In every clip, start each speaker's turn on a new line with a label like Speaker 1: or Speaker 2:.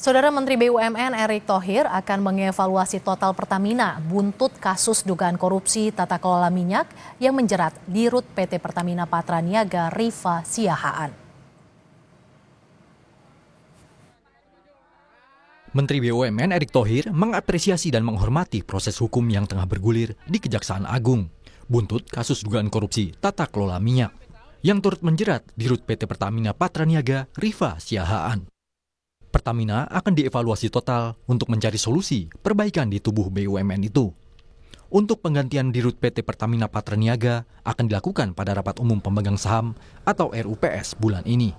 Speaker 1: Saudara Menteri BUMN Erick Thohir akan mengevaluasi total Pertamina buntut kasus dugaan korupsi tata kelola minyak yang menjerat Dirut PT Pertamina Patraniaga Rifa Siahaan.
Speaker 2: Menteri BUMN Erick Thohir mengapresiasi dan menghormati proses hukum yang tengah bergulir di Kejaksaan Agung buntut kasus dugaan korupsi tata kelola minyak yang turut menjerat Dirut PT Pertamina Patraniaga Rifa Siahaan. Pertamina akan dievaluasi total untuk mencari solusi perbaikan di tubuh BUMN itu. Untuk penggantian Dirut PT Pertamina Patraniaga akan dilakukan pada rapat umum pemegang saham atau RUPS bulan ini.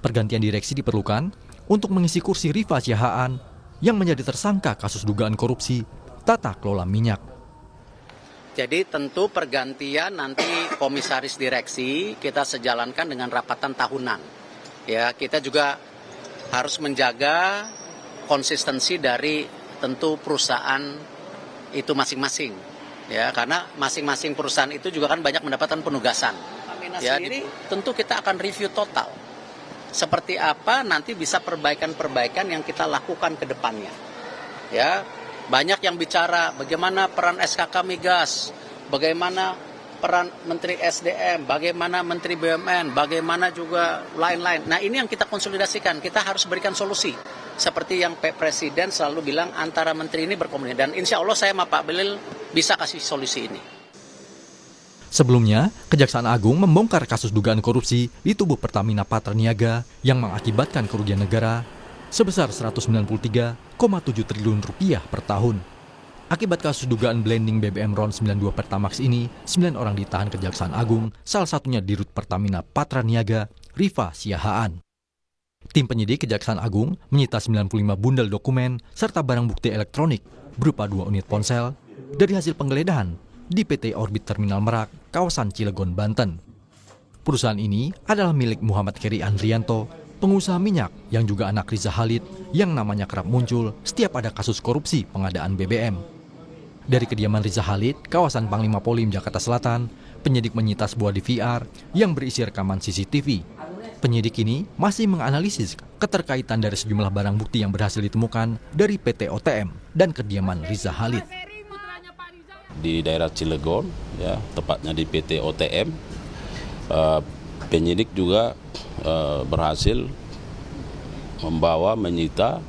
Speaker 2: Pergantian direksi diperlukan untuk mengisi kursi Rifa Siahaan yang menjadi tersangka kasus dugaan korupsi tata kelola minyak.
Speaker 3: Jadi tentu pergantian nanti komisaris direksi kita sejalankan dengan rapatan tahunan. Ya, kita juga harus menjaga konsistensi dari tentu perusahaan itu masing-masing. Ya, karena masing-masing perusahaan itu juga kan banyak mendapatkan penugasan. Ya, tentu kita akan review total. Seperti apa nanti bisa perbaikan-perbaikan yang kita lakukan ke depannya. Ya, banyak yang bicara bagaimana peran SKK Migas, bagaimana peran Menteri SDM, bagaimana Menteri BUMN, bagaimana juga lain-lain. Nah, ini yang kita konsolidasikan, kita harus berikan solusi. Seperti yang Pak Presiden selalu bilang, antara menteri ini berkomunikasi. Dan insya Allah saya sama Pak Belil bisa kasih solusi ini.
Speaker 2: Sebelumnya, Kejaksaan Agung membongkar kasus dugaan korupsi di tubuh Pertamina Patraniaga yang mengakibatkan kerugian negara sebesar Rp193,7 triliun per tahun. Akibat kasus dugaan blending BBM RON 92 Pertamax ini, 9 orang ditahan Kejaksaan Agung, salah satunya Dirut Pertamina Patraniaga, Rifa Siahaan. Tim penyidik Kejaksaan Agung menyita 95 bundel dokumen serta barang bukti elektronik berupa 2 unit ponsel dari hasil penggeledahan di PT Orbit Terminal Merak, kawasan Cilegon, Banten. Perusahaan ini adalah milik Muhammad Heri Andrianto, pengusaha minyak yang juga anak Riza Khalid yang namanya kerap muncul setiap ada kasus korupsi pengadaan BBM. Dari kediaman Riza Khalid, kawasan Panglima Polim, Jakarta Selatan, penyidik menyita sebuah DVR yang berisi rekaman CCTV. Penyidik ini masih menganalisis keterkaitan dari sejumlah barang bukti yang berhasil ditemukan dari PT OTM dan kediaman Riza Khalid.
Speaker 4: Di daerah Cilegon, ya, tepatnya di PT OTM, penyidik juga berhasil menyita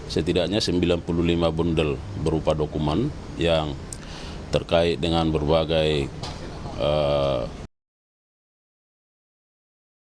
Speaker 4: setidaknya 95 bundel berupa dokumen yang terkait dengan berbagai